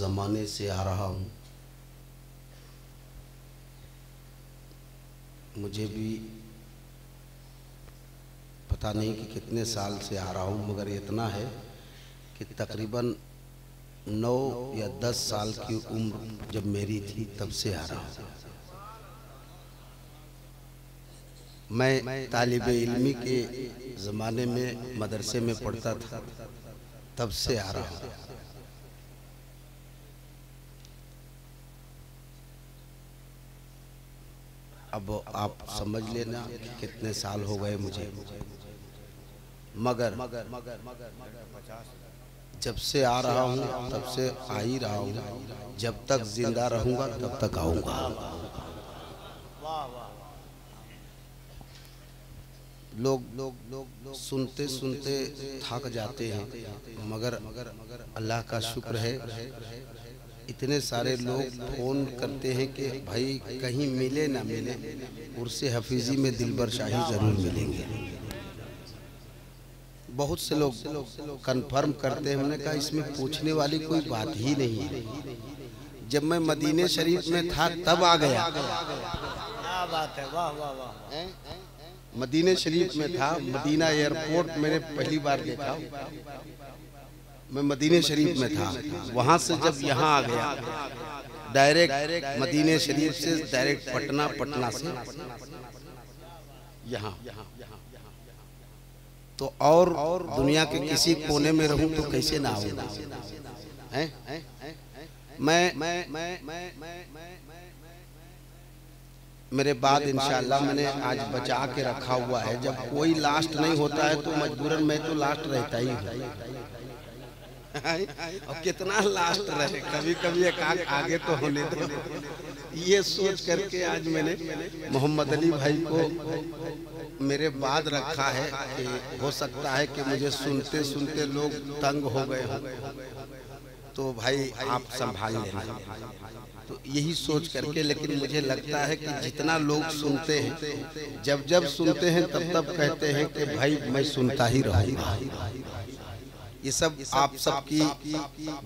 ज़माने से आ रहा हूँ। मुझे भी पता नहीं कि कितने साल से आ रहा हूँ, मगर इतना है कि तकरीबन 9 या 10 साल की उम्र जब मेरी थी तब से आ रहा हूँ। मैं तालिबे इल्मी के ज़माने में मदरसे में पढ़ता था, तब से आ रहा हूँ। अब आप समझ लेना कितने साल हो गए मुझे, मगर जब से आ रहा हूँ तब से आ ही रहा हूँ। जब तक जिंदा रहूँगा तब तक आऊँगा। लोग सुनते सुनते थक जाते हैं, मगर अल्लाह का शुक्र है इतने सारे लोग फ़ोन करते हैं कि भाई कहीं मिले ना मिले, उर्से हफीज़ी में दिलबर शाही ज़रूर मिलेंगे। बहुत से लोग कंफर्म करते हैं। हमने कहा इसमें पूछने वाली कोई बात ही नहीं है। जब मैं मदीने शरीफ में था तब आ गया। क्या बात है, वाह वाह वाह। मदीने शरीफ में था, मदीना एयरपोर्ट मैंने पहली बार देखा। मैं मदीने शरीफ में था, वहां से जब यहाँ आ गया डायरेक्ट मदीने शरीफ से डायरेक्ट पटना, पटना से यहाँ तो और दुनिया के किसी कोने में रहूं तो कैसे ना आऊंगा। मेरे बाद इंशाअल्लाह मैंने आज बचा के रखा हुआ है। जब कोई लास्ट नहीं होता है तो मजबूरन मैं तो लास्ट रहता ही हूँ। और कितना लास्ट रहे, कभी कभी एक आगे तो होने दो। ये सोच करके आज मैंने मोहम्मद अली भाई को मेरे बाद रखा है कि हो सकता है कि मुझे सुनते सुनते लोग तंग हो गए हों, तो भाई आप संभाल लेना। तो यही सोच करके, लेकिन मुझे लगता है कि जितना लोग सुनते हैं, जब जब सुनते हैं तब तब कहते हैं कि भाई मैं सुनता ही रहूँगा। ये सब आप सबकी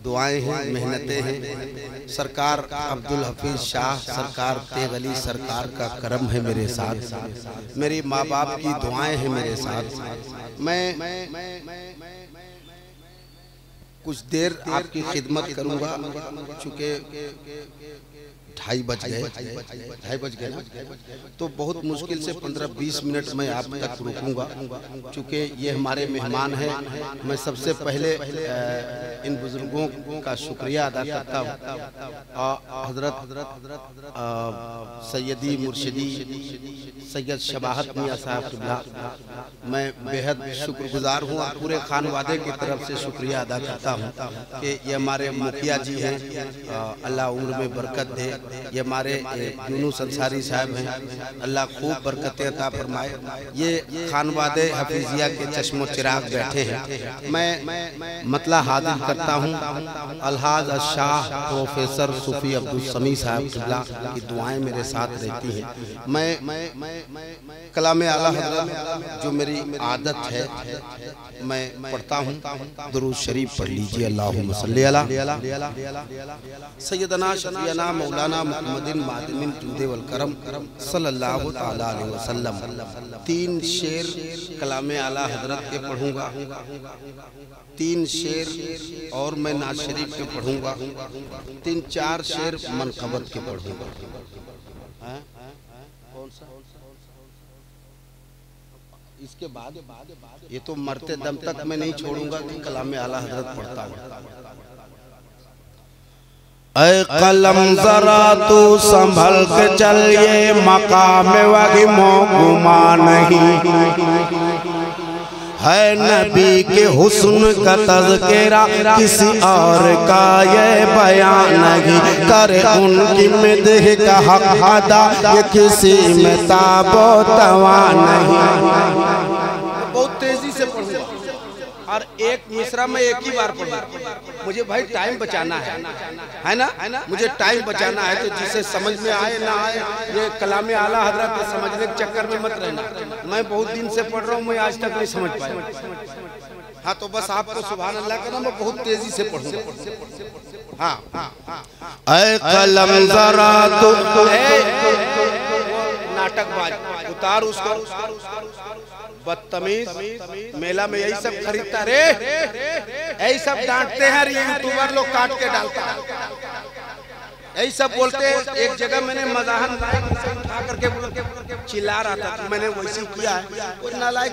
दुआएं हैं, मेहनतें हैं। सरकार अब्दुल हफीज शाह सरकार तेग अली सरकार का करम है मेरे साथ, मेरी माँ बाप की दुआएं हैं मेरे साथ। मैं कुछ देर आपकी खिदमत करूंगा, चूँकि 2:30 बज गए ना, तो बहुत मुश्किल से 15-20 मिनट में आप तक रुकूंगा। चूँकि ये हमारे मेहमान हैं, मैं सबसे पहले इन बुजुर्गों का शुक्रिया अदा करता हूँ। हजरत सैयदी मुर्शिदी सैयद शबाहत मियाँ साहब किबला, मैं बेहद शुक्रगुजार हूँ और पूरे खानवादे की तरफ से शुक्रिया अदा करता हूँ कि ये हमारे मुखिया जी हैं, अल्लाह उम्र में बरकत दे। ये हमारे यूनुस अंसारी साहब हैं, अल्लाह खूब बरकतें अता फरमाए। ये खानवादे हफीजिया के चश्मो चिराग बैठे हैं। मैं मतला हाजिर करता हूँ अलहाज शाह प्रोफेसर सूफी अब्दुल समी साहब किबला की दुआएं मेरे साथ रहती हैं। मैं कलाम आला हज़रत जो मेरी आदत है मैं पढ़ता हूँ। दुरूद शरीफ पढ़ लीजिए। अल्लाहुम्मा सल्ली अला सैयदना शफीअना मौलाना मुहम्मदिन मादिनिन जुदे वल करम सल्लल्लाहु तआला अलैहि वसल्लम। 3 शेर कलाम आला हज़रत के पढ़ूंगा, 3 शेर और मैं नाज शरीफ के पढ़ूंगा, 3-4 शेर मनक़बत के पढ़ूंगा। कौन सा? इसके बाद ये तो मरते दम तक मैं नहीं छोड़ूंगा कि कलाम आला हज़रत पढ़ता हूँ। ऐ कलम जरा तू संभल के चल, ये मकाम वही गुमा नहीं है। नबी के हुस्न का तज़किरा किसी और का ये बयान नहीं। करे उनकी मदह का हक अदा, ये किसी में ताबो तवा नहीं। बहुत तेजी से पढ़ूंगा और एक मिसरा में एक ही बार पढ़ूंगा। मुझे भाई टाइम बचाना है ना, मुझे टाइम बचाना है। तो जिसे समझ में आए ना आए, ये कलाम आला हज़रत के समझने के चक्कर में मत रहना। मैं बहुत दिन से पढ़ रहा हूँ, मैं आज तक नहीं समझ पाया। हाँ, तो बस आपको सुभान अल्लाह करना, मैं बहुत तेजी से पढ़ूंगा। ऐ कलम जरा तो नाटकबाज उतार उसको, बदतमीज। मेला में यही सब खरीदता रे, यही सब डांटते हैं यूट्यूबर लोग, काट के डालता है, यही सब बोलते हैं। एक जगह मैंने मजाहन उठा करके चिल्ला रहा था, मैंने वैसे किया है। कोई नालायक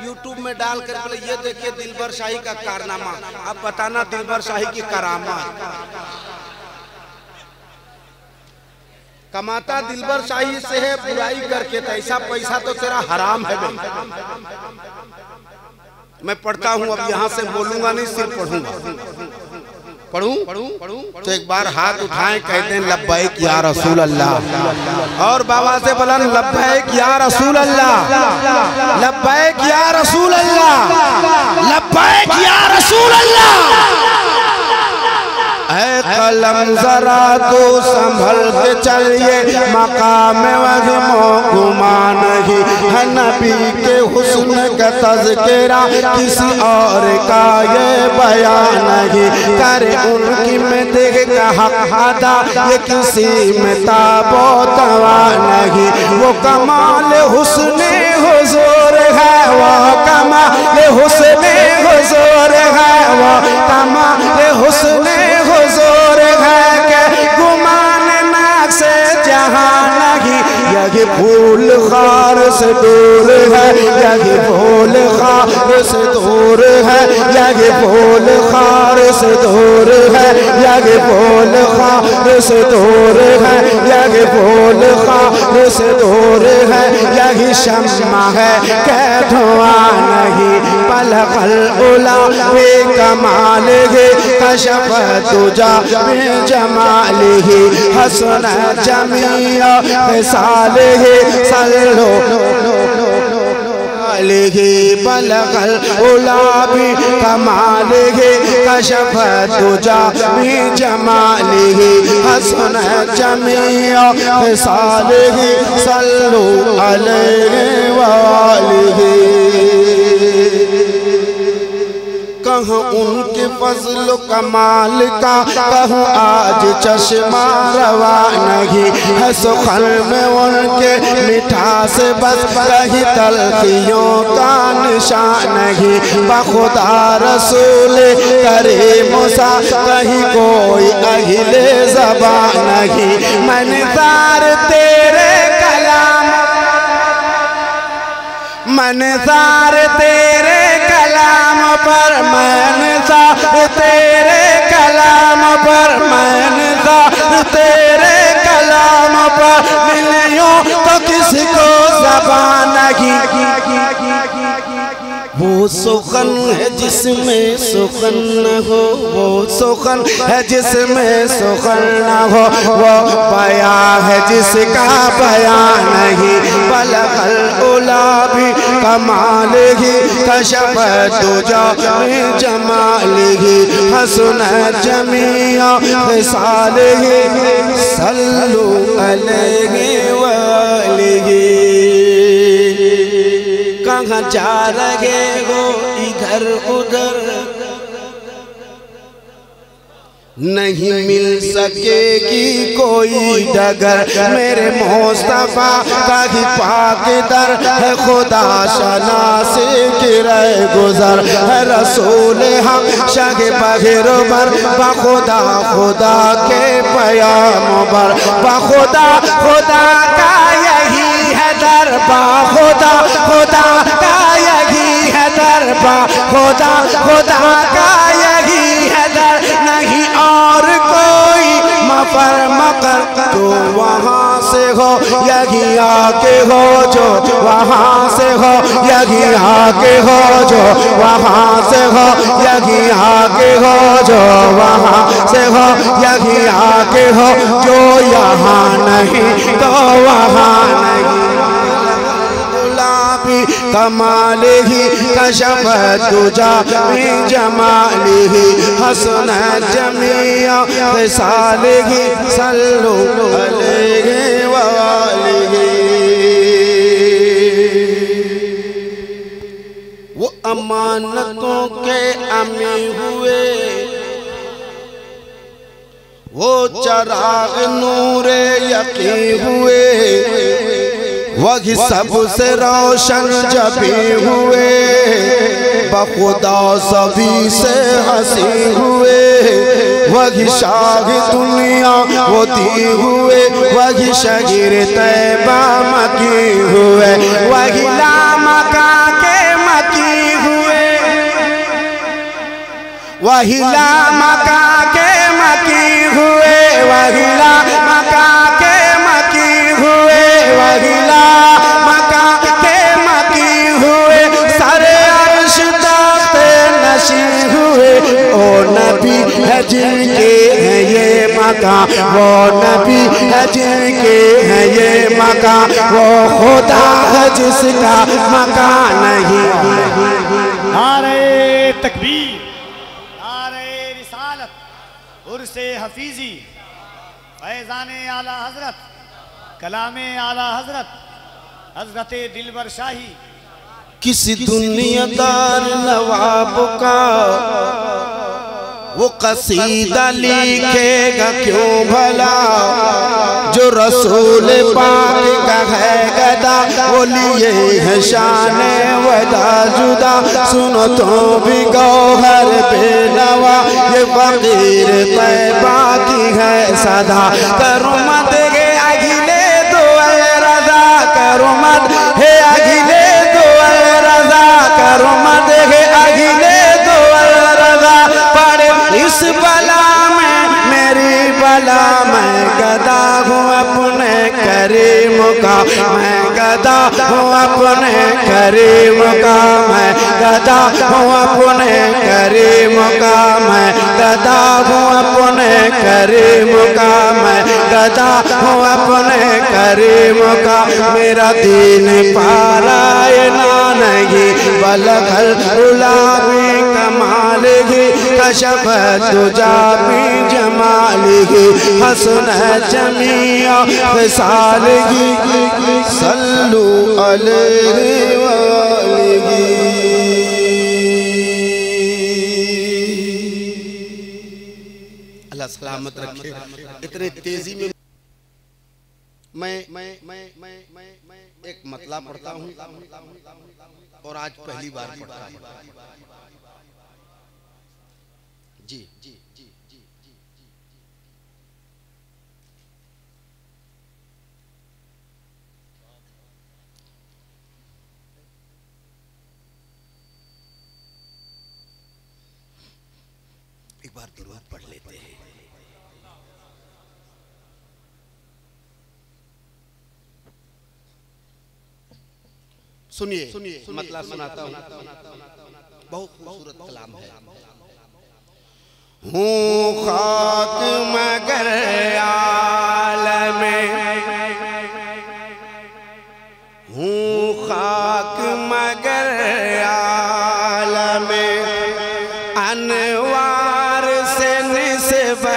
यूट्यूब में डाल कर बोले ये देखिए दिलबर शाही का कारनामा। अब बताना दिलबर शाही की करामा। कमाता दिलबर शाही से है बुराई करके, तो ऐसा पैसा तो तेरा हराम है। मैं पढ़ता हूँ, अब यहाँ से बोलूंगा नहीं, सिर्फ पढ़ूंगा। पढ़ूं तो एक बार हाथ उठाएं, कहते हैं लब्बैक या रसूल अल्लाह, और बाबा से बोला लब्बैक या रसूल अल्लाह, लब्बैक या रसूल अल्लाह, लब्बैक या रसूल अल्लाह। ऐ कलम जरा तो संभल के चलिए, मकाम वज़्म गुमान ही है नबी के हुस्न का तज़किरा, किसी और का ये बयान नहीं करे, उनकी में देख का हक अदा ये किसी में ताबो तवा नहीं। वो कमाल हुस्न हुजूर है, वो कमाल हुस्न हुजूर है, वो कमाल हुस्न हुजूर है के गुमान नाक से जहां नहीं। यही फूल खार से दूर है, यही फूल खार से दूर है, यही फूल खार से दूर है, यही फूल खार से दूर है, यही फूल खार से दूर है। यही शम्मा है के धुआं नहीं, पलकल उला बे कमाल है, कशफ तुजा बे जमाल ही, हसन जमिया साल है, सल्लो बलगल उलाबी कमाल है, कशफ तुजा बे जमाल ही, हसन जमिया साल है, सल्लो अलैहि वालिही। कहूँ उनके फजल कमाल का, कहूँ आज चश्मा रवा नहीं है, सुखन में उनके मिठास बस कहीं तलखियों का निशान नहीं। बखुदा रसूल करीम सा कहीं कोई अहिले ज़बान नहीं। मैंने तार तेरे कलाम, मैंने तार तेरे कलाम पर, मैंने तार तेरे कलाम पर, मैंने तार तेरे कलाम पर, मिलियों तो किसको ज़बान नहीं। वो सुखन है जिसमें सुखन न हो, वो सुखन है जिसमें सुखन न हो, वो बयां है जिसका बयां नहीं। बलगल उला भी कमाल ही, कशफ तुजा में जमाल ही, हसन जमिया साल ही, सल्लु अलैहि वालिही। कहाँ जा रहे हो इधर उधर, नहीं मिल सकेगी कोई डगर, मेरे मुस्तफा का ही पाक दर है, खुदा शनासे गिरे गुजर है, रसूल हम शग बगिरबर, बखुदा खुदा के प्याम पर, बखुदा खुदा का यही है दरबा, खुदा खुदा का यही है दरबा, खुदा खुदा का यही है दर, नहीं और कोई मफर मकर। जो वहाँ से हो यही आके हो, जो वहाँ से हो यही आके हो, जो वहाँ से हो यही आके हो, जो वहाँ से हो यही आके हो, जो यहाँ नहीं तो वहाँ नहीं। कमाल ही कशफ तुजा में जमाल ही, हसन जमिया साल ही, सल्लु अलैहि वालिही। वो अमानतों के अमी हुए, वो चराग नूरे यकीन हुए, वही सबसे रोशन जबी हुए, बखुदा सभी से हंसी हुए, वही शाह दुनिया वो दी हुए, वही शगीर तैबा मकी हुए, वही लामका के मकी हुए, वही लामका के मकी हुए, वही लामका के मकी हुए, वही लामका के मकी हुए, सारे अर्श ताक़े नशी हुए। ओ नबी है जिनके है ये मकान, वो नबी है जिनके है ये मकान, वो खुदा है जिसका मकान नहीं। नारे तकबीर, नारे रिसालत, उर्से हफीजी, फैज़ाने आला हजरत, कलामे आला हजरत, हजरत दिलबर शाही। किसी दुनियादार नवाब का वो कसीदा लिखेगा क्यों भला, जो रसूल पाक का है गदा, वो लिए है शान वदा जुदा। सुनो तो भी गौहर बेनवा, ये फकीर तैबा की है सदा। करो मत गे अगिले दो रजा, करो मत है अगिले दो रजा, करो मत है अगिले दो रजा। पड़े इस बला में मेरी बला, मैं गदा हूँ अपने करीम का, मैं गदा हूँ अपने करीम का, मैं गदा हूँ अपने करीम का, मैं गदा हूँ अपने करीम का, मैं गदा हूँ अपने करीम का। मेरा दीन पारायना नहीं बलगल गुलाबी कमाल ही, कशफ तुजा भी जमाल ही, हसन जमिया फिसाल ही, सल्लु अलैहि वालिही। अल्लाह सलामत रखे। इतने तेजी में मैं एक मतला पढ़ता हूँ और आज पहली बार पढ़ता हूँ। जी जी जी जी जी जी एक बार दुरूद पढ़ लेते हैं। सुनिए सुनिए मतलब सुनाता हूँ, बहुत खूबसूरत कलाम है। हूँ खाक मगर आलम में, हूँ खाक मगर आलम में, अनवार से निस्बत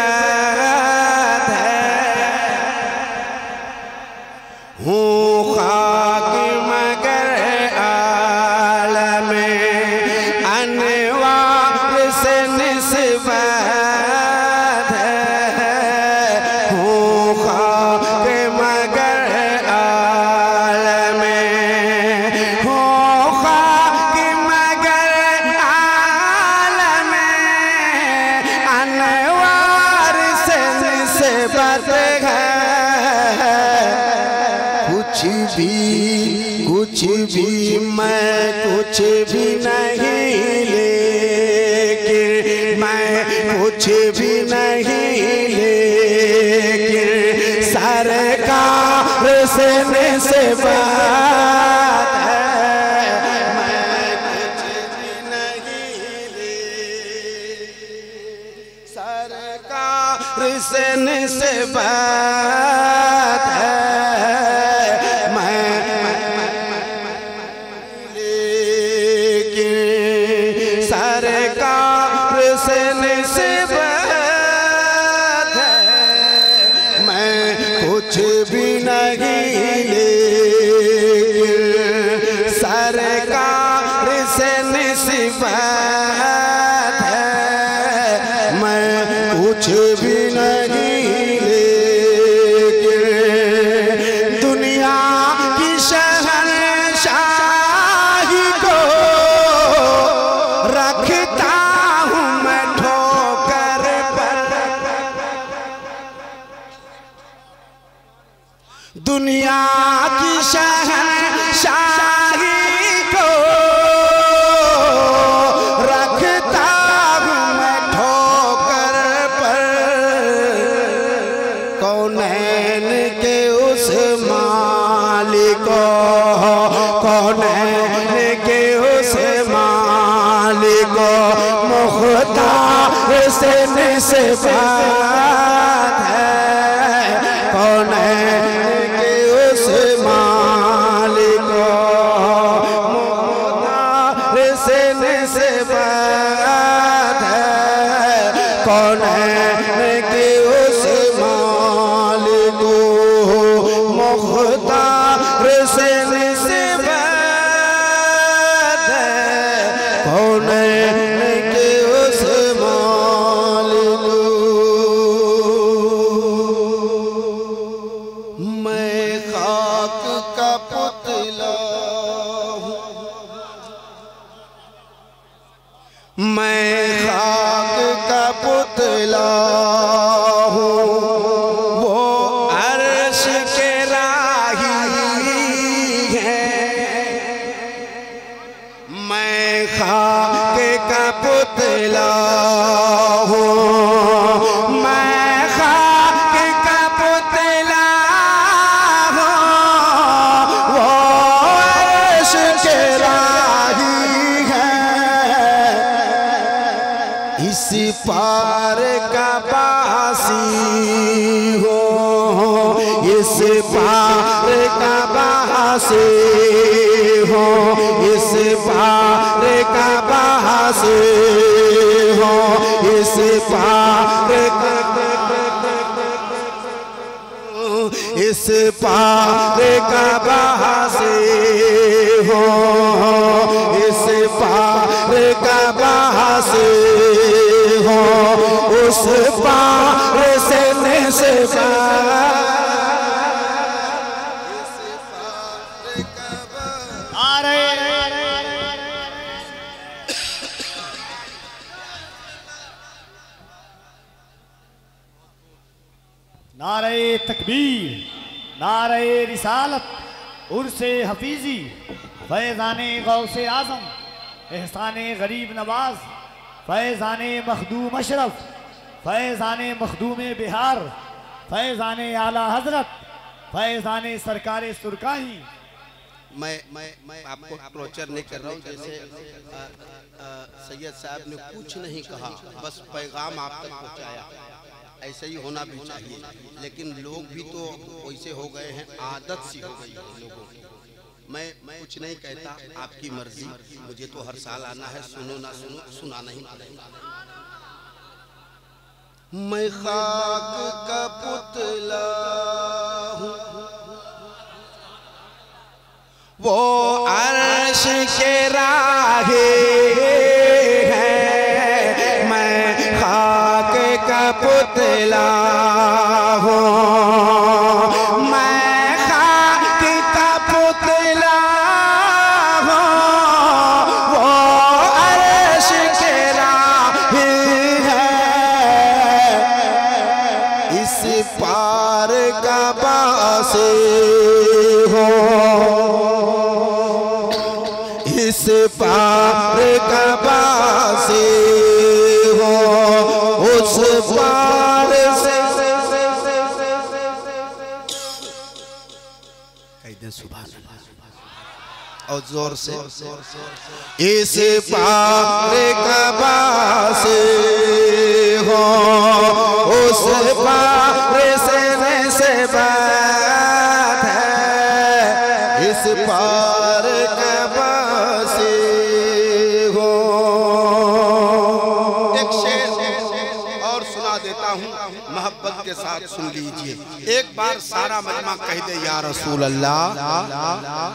है। हूँ खाक मगर आलम में, अनवार से निस्बत है। हूँ खाक मगर आलम में, हूँ खाक मगर आलम में, अनवार से निस्बत है। कुछ भी मैं कुछ भी नहीं, लेकिन मैं कुछ भी नहीं, लेकिन सरकार से निस्बत है। मैं कुछ भी नहीं, लेकिन सरकार से निस्बत है। सरकार से निस्बत है। मैं कुछ भी नहीं, लेकिन सरकार से निस्बत है। मैं कुछ भी नहीं, दुनिया की शहंशाही को रखता हूँ मैं ठोकर पर, कौनैन के उस मालिक को, कौनैन के उस मालिक को मुख्तार से निस्बत है, कौनैन के उस मालिक को मुख्तार से निस्बत है, कौनैन के उस मालिक को मुख्तार से निस्बत है, कौनैन के उस मालिक को। मैं खाक का पुतला हूँ, मैं खाक का पुतला हूँ, वो अर्श के राही है। मैं खाक का पुतला हूँ, मैं खाक का पुतला हूँ, वो अर्श के राही है। इस पार का बासी हो, इस पार का बासी हो, इस पार का बासी हो, इस पार का, इस पार का बासी हो, इस पार का बासी हो, उस पार से निस्बत। नारे तकबीर, नारे रिसालत, उर्से हफीजी, फैज़ाने गौसे आज़म, एहसाने गरीब नवाज, फैज़ाने मखदूम अशरफ, फैज़ाने मखदूम बिहार, फैज़ाने आला हजरत, फैज़ाने सरकारे सुरकाही। मैं आपको टॉर्चर नहीं कर रहा हूँ, जैसे सैयद साहब ने कुछ नहीं कहा, बस पैगाम आप तक पहुँचाया, ऐसे ही होना भी चाहिए। लेकिन लोग भी तो वैसे हो गए हैं, आदत सी हो गई है लोगों की। मैं कुछ नहीं कहता, आपकी मर्जी, मुझे तो हर साल आना है, सुनो ना सुनो, सुना नहीं पड़ेगा। मैं खाक का पुतला हूँ, वो अर्श के राही है। मैं खाक का पुतला हूँ, मैं खाक का पुतला हूँ, वो अर्श के राही है। इस पार का बासी हो, इस पार का बासी हो, उस पार से कह दे सुभान अल्लाह और जोर से। इस पार का बासी हो, उस पार से निस्बत है। इस पार का बासी हो। एक शेर और सुना देता हूँ, मोहब्बत के साथ सुन लीजिए। एक बार सारा मजमा कह दे या रसूल अल्लाह।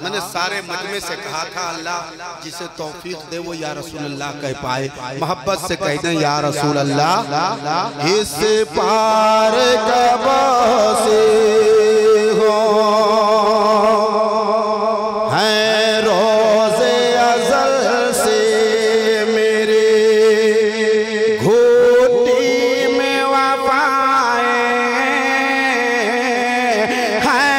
मैंने सारे मजमे से कहा था, अल्लाह जिसे तौफीक दे वो या रसूल अल्लाह कह पाए। मोहब्बत से कह दे या रसूल अल्लाह। इस पार का बासी हो, है रोज़े अज़ल से मेरे घोटी में वफ़ाएं, है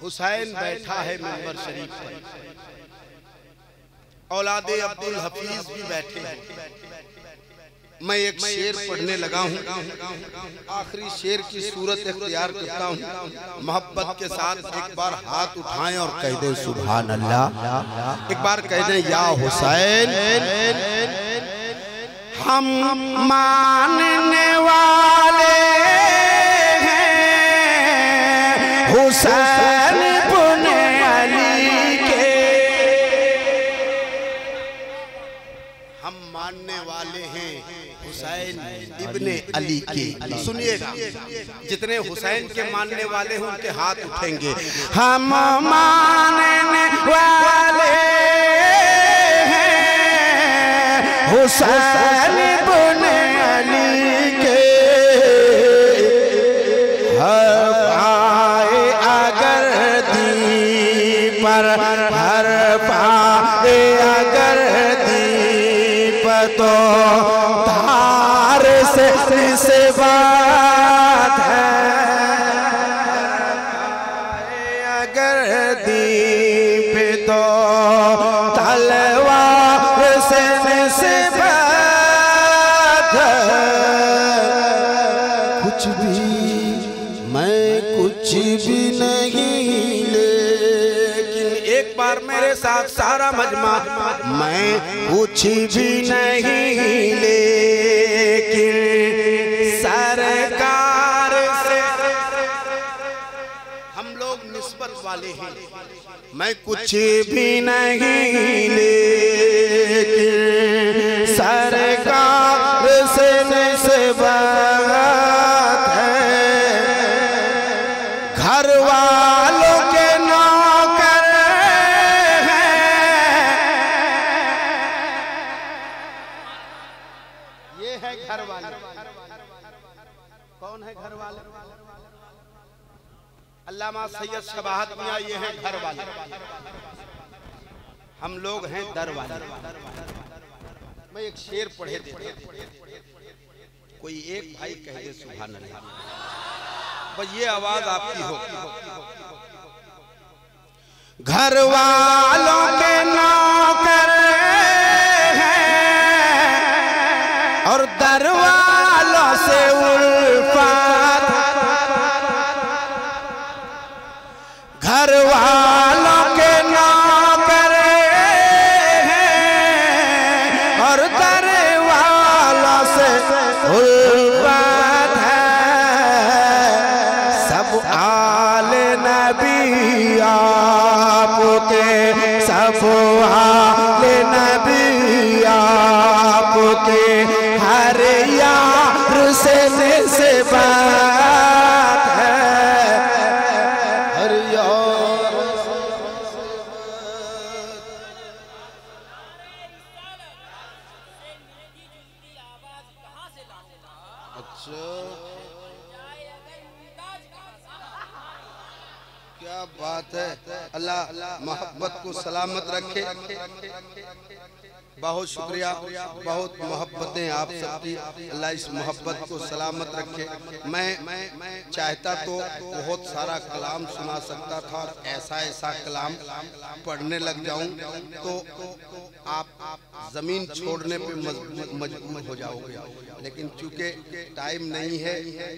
हुसैन बैठा है मिंबर शरीफ पर, औलादे अब्दुल हफीज भी बैठे हैं। मैं एक शेर पढ़ने लगा हूँ, आखिरी शेर की सूरत इख्तियार करता हूँ। मोहब्बत के साथ एक बार हाथ उठाएं और कह दें सुभान अल्लाह। एक बार कह दें या हुसैन। हम मानने वाले हैं हुसैन इब्ने अली के। हम मानने वाले हैं हुसैन इब्ने अली के। सुनिएगा, जितने हुसैन के मानने वाले हैं उनके हाथ उठेंगे। हम मानने वाले हैं हुसैन इब्ने अली के। हर पाए अगर दीप पर, हर पाए अगर दीप तो से बात है। अगर दीप तो तलवार से बात है। कुछ भी मैं कुछ भी नहीं, लेकिन एक बार मेरे साथ सारा मजमा, मैं कुछ भी नहीं लेकिन सरकार से हम लोग निस्बत वाले हैं। मैं कुछ भी नहीं लेकिन सरकार से निस्बत है। घर वालों के नौकर हैं। ये है घर वाले। कौन है घर वाले? अल्लामा सैयद शबाहत मियां, ये हैं घर वाले। हम लोग हैं दर वाले। मैं एक शेर पढ़े देता हूं, कोई एक भाई कह दे सुभान अल्लाह, बस ये आवाज आपकी हो। घर वालों के नौकर हैं और दर वालों से उल्फत। घर वालों के नौकर हैं और दर वालों से उल्फत है। सब आले नबी आपके, सब आले नबी आपके, हर यार से बात है। हर यार अच्छा, क्या बात है। अल्लाह मोहब्बत को सलामत रखे। बहुत शुक्रिया, बहुत मोहब्बतें आप सबकी। अल्लाह इस मोहब्बत को सलामत रखे। मैं चाहता तो बहुत सारा कलाम सुना सकता था, ऐसा ऐसा कलाम पढ़ने लग जाऊं तो आप जमीन छोड़ने पे मजबूर हो जाओगे, लेकिन चूंकि टाइम नहीं है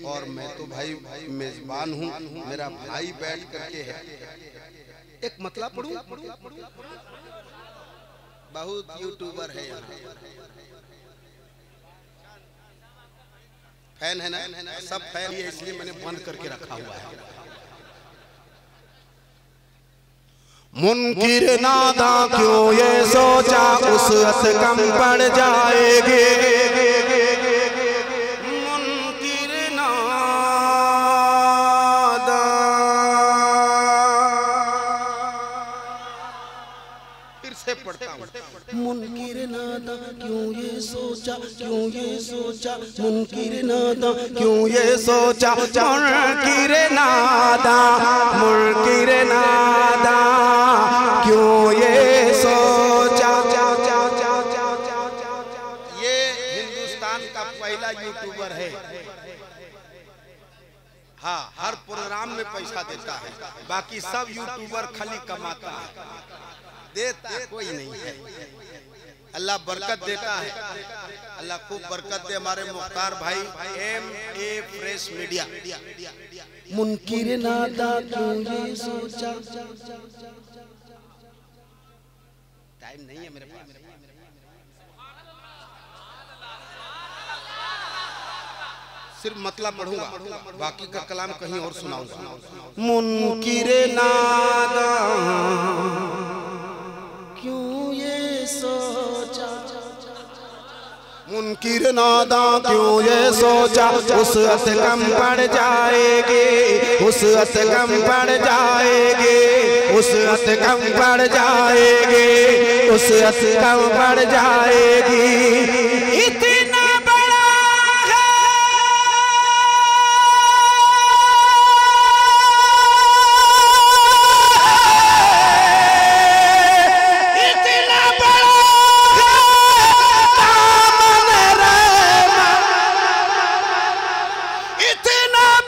और मैं तो भाई मेजबान हूँ, मेरा भाई बैठ करके है। एक मतलब पढ़ूं, बहुत यूट्यूबर है यहाँ, फैन है ना, सब फैन है, इसलिए मैंने बंद करके रखा हुआ है। मुनकिर नादा क्यों ये सोचा उसत कम पड़ जाएगी। मुनकिर नादा फिर से पढ़ता हूँ। मुनकिर नादा क्यों ये सोचा, क्यों ये सोचा, मुनकिर नादा क्यों ये सोचा, मुनकिर नादा, मुनकिर नादा क्यों ये सोचा। ये हिंदुस्तान का पहला यूट्यूबर है। हाँ, हर प्रोग्राम में पैसा देता है, बाकी सब यूट्यूबर खाली कमाता है, देता कोई नहीं है। अल्लाह बरकत देता है, अल्लाह खूब बरकत दे। हमारे मुख्तार भाई MA फ्रेश मीडिया। मुनकिर नादा क्यों ये सोचा, टाइम नहीं है मेरे पास, सिर्फ मतलब पढ़ूंगा, बाकी का कलाम कहीं और सुनाऊंगा। मुनकिर नादा क्यों ये सोचा, मुनकिर नादा क्यों ये सोचा, उसअत कम पड़ जाएगी, उसअत कम पड़ जाएगी, उसअत कम पड़ जाएगी, उसअत कम पड़ जाएगी। इतना बड़ा है इतना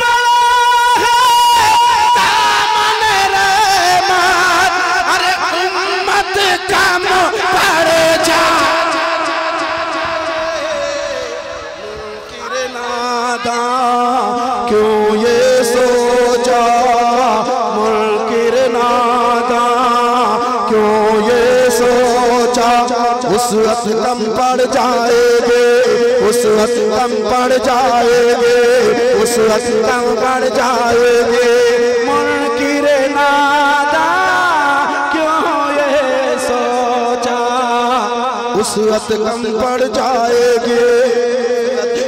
बड़ा क्यों ये सोचा, मुनकिर नादा क्यों ये सोचा, उसअत कम पड़ जाएगे, उसअत कम पड़ जाएगे, उसअत कम पड़ जाएगे। मुनकिर नादा क्यों ये सोचा, उसअत कम पड़ जाएगे,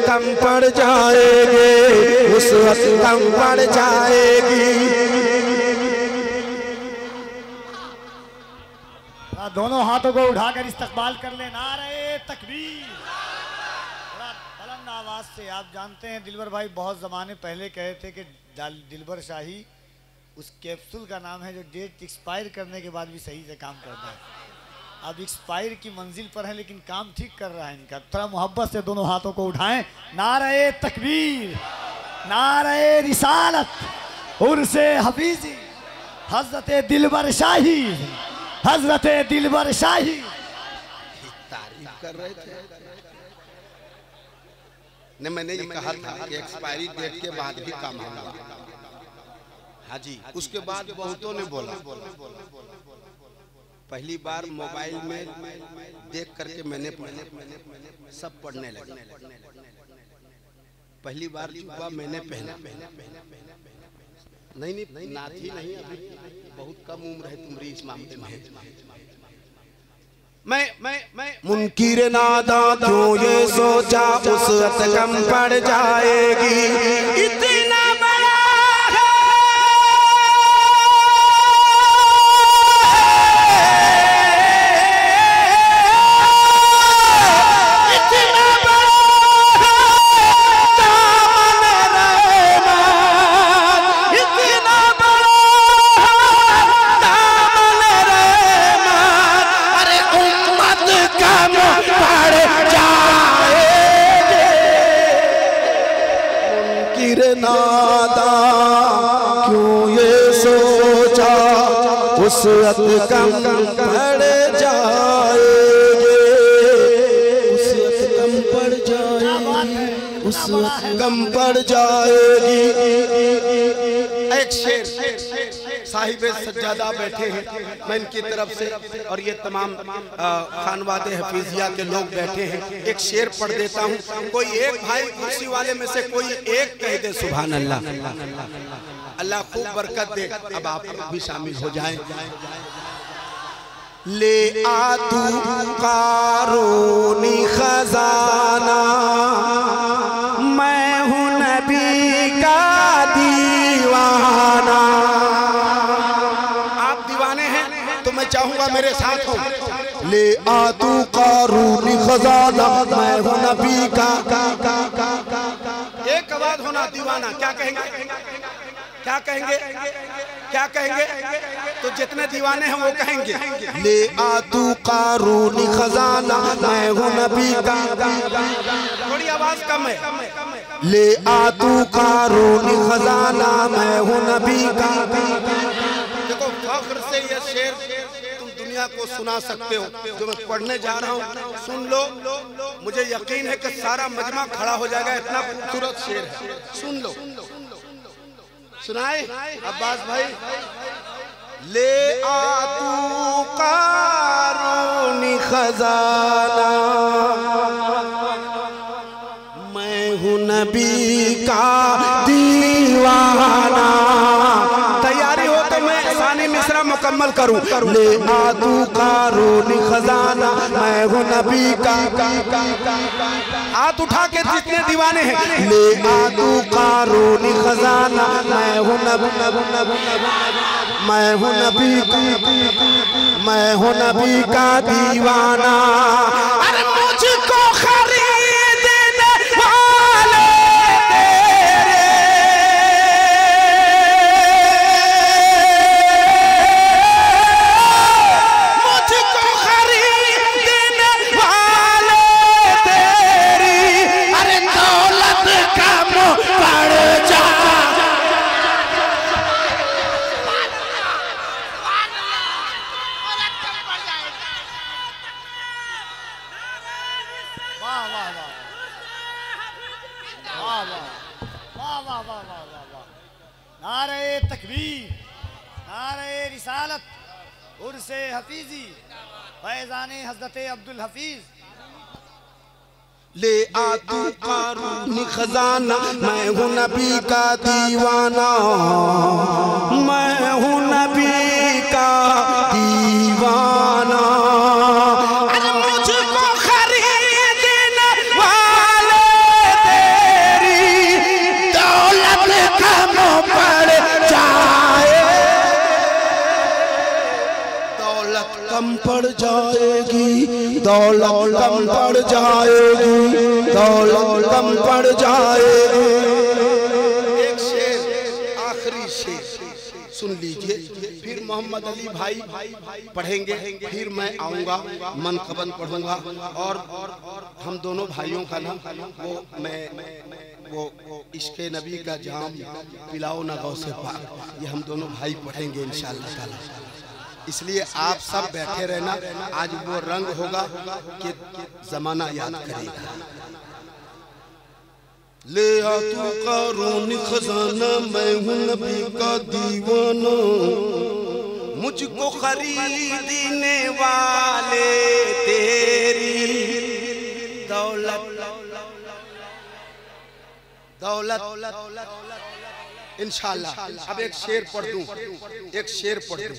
कम पड़ जाएगी, उसअत कम पड़ जाएगी। दोनों हाथों को उठाकर इस्तकबाल कर ले, नारे तकबीर। बड़ा बुलंद आवाज से। आप जानते हैं दिलबर भाई बहुत ज़माने पहले कहे थे कि दिलबर शाही उस कैप्सूल का नाम है जो डेट एक्सपायर करने के बाद भी सही से काम करता है। अब एक्सपायर की मंजिल पर है लेकिन काम ठीक कर रहा है इनका। थोड़ा मोहब्बत से दोनों हाथों को उठाएं, नारे तकबीर, नारे रिसालत, उर्से हफीजी, हजरत दिलबर शाही, हजरत दिलबर शाही। तारीफ कर रहे थे ने, मैंने ये कहा था कि एक्सपायरी डेट के बाद भी काम होगा। हाँ जी, उसके बाद बहुतों ने बोला। पहली बार मोबाइल में देख करके मैंने पढ़ा, सब पढ़ने लगे। पहली बार जुब्बा मैंने पहना, नहीं नाथी नहीं, अभी बहुत कम उम्र है तुम्हारी इस मामले में। मैं मुनकिर नादा क्यों ये सोचा, उसअत कम पड़ जाएगी। इतना बड़ा है इतना बड़ा है दामन रहमत, इतना बड़ा है दामन रहमत। अरे उम्मत कम पड़ जाएगी। मुनकिर नादा क्यों ये सोचा, उसअत कम पड़ जाएगी, उसअत कम पड़ जाएगी, उसअत कम पड़ जाएगी। एक शेर साहिब सज्जादा बैठे हैं, मैं इनकी तरफ से और ये तमाम खानवादे हफीजिया के लोग बैठे हैं, एक शेर पढ़ देता हूँ। कोई एक भाई कुर्सी वाले में से कोई एक कह दे सुभान अल्लाह, अल्लाह खूब बरकत दे। अब आप भी शामिल हो जाएं। ले आ तू कारूनी खजाना, मैं हूँ नबी का दीवाना। आप दीवाने हैं तो मैं चाहूंगा मेरे साथ हो। ले आ तू कारूनी खजाना, मैं हूँ नबी का। एक आवाज होना दीवाना, क्या कहेंगे? क्या कहेंगे? क्या कहेंगे? तो जितने दीवाने हैं वो कहेंगे ले आ तू कारूनी खजाना मैं हूँ नबी का। थोड़ी आवाज कम है। ले आ तू कारूनी खजाना मैं हूँ नबी का। देखो फख्र से ये शेर तुम दुनिया को सुना सकते हो जो मैं पढ़ने जा रहा हूँ। सुन लो, मुझे यकीन है कि सारा मजमा खड़ा हो जाएगा, इतना खूबसूरत शेर है। सुन लो, सुनाए अब्बास भाई। ले आ तू कारूनी खजाना मैं हूँ नबी का दीवाना। तैयारी हो तो मैं सानी मिसरा मुकम्मल करूं। ले आ तू कारूनी खजाना मैं हूँ नबी का। हाथ उठा के जितने दीवाने हैं। ले आ तू कारूनी खजाना मैं हूँ नबी, मैं हूँ नबी का, मैं हूँ नबी का दीवाना। अरे मुझको खरीदने वाले तेरे, मुझको खरीदने वाले तेरी, अरे दौलत कम पड़ जा। वाह वाह वाह वाह वाह वाह वाह वाह वाह वाह वाह। नारे तकबीर, नारे रिसालत, उर्से हफीजी, फैज़ाने हज़रत अब्दुल हफीज। ले आ तू कारूनी खजाना मैं हूँ नबी का दीवाना, मैं हूँ नबी का दीवाना। अरे मुझको खरीदने वाले तेरी, दौलत कम पड़ जाए। दौलत कम पड़ जाएगी, दौलत कम पड़ जाएगी, दौलत कम पड़ जाएगी। एक शेर, आखिरी शेर सुन लीजिए, फिर मोहम्मद अली भाई पढ़ेंगे, फिर मैं आऊँगा मनकबन पढ़ूंगा। और हम दोनों भाइयों का ना वो इश्क़े नबी का जाम पिलाओ ना गौसे पाक, ये हम दोनों भाई पढ़ेंगे इंशाअल्लाह ताला। इसलिए आप सब बैठे रहना, आज वो रंग होगा कि जमाना याद करेगा। ले आ तू कारूनी खजाना मैं हूँ नबी का दीवाना, मुझको खरीदने वाले तेरी दौलत, दौलत इंशाअल्लाह। अब एक शेर पढ़ दूं, एक शेर पढ़ दूं।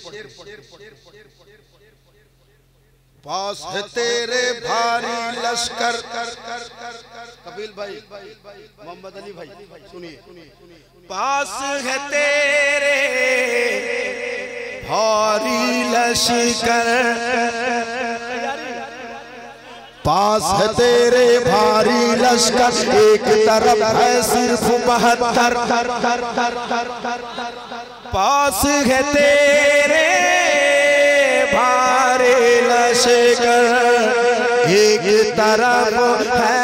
पास है तेरे भारी लश्कर, कबील भाई, मोहम्मद अली भाई सुनिए। पास है तेरे भारी लश्कर, पास है तेरे भारी लश्कर, एक तरफ है सिर्फ 72। पास है तेरे भारी लश्कर, एक तरफ है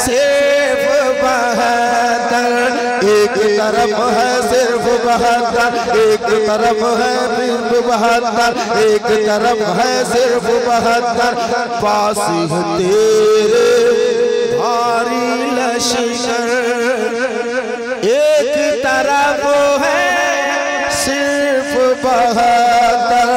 सिर्फ 72, एक तरफ है सिर्फ 72, एक तरफ है सिर्फ 72, एक तरफ है सिर्फ 72। पास है तेरे भारी लश्कर, एक तरफ है सिर्फ 72।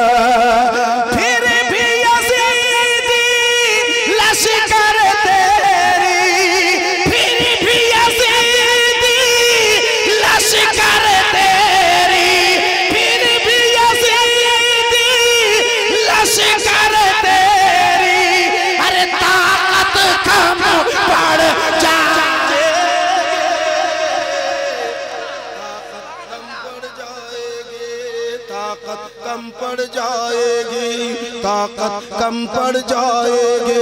ताकत कम पड़ जाएगी,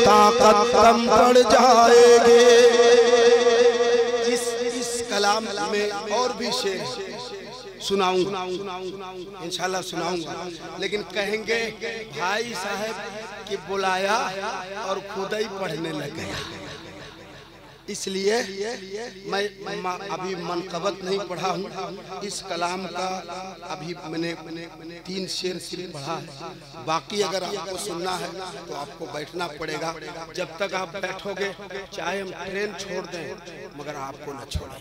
ताकत कम पड़ जाएगी। इस कलाम में और भी शेर सुनाऊंगा, इंशाल्लाह सुनाऊंगा। लेकिन कहेंगे भाई साहब कि बुलाया और खुद ही पढ़ने लग गया, इसलिए मैं अभी मनकबत नहीं पढ़ा हूँ। इस कलाम का अभी मैंने 3 शेर सिर्फ पढ़ा है। बाकी अगर आपको सुनना है तो आपको बैठना पड़ेगा। जब तक आप बैठोगे चाहे हम ट्रेन छोड़ दें मगर आपको न छोड़ें।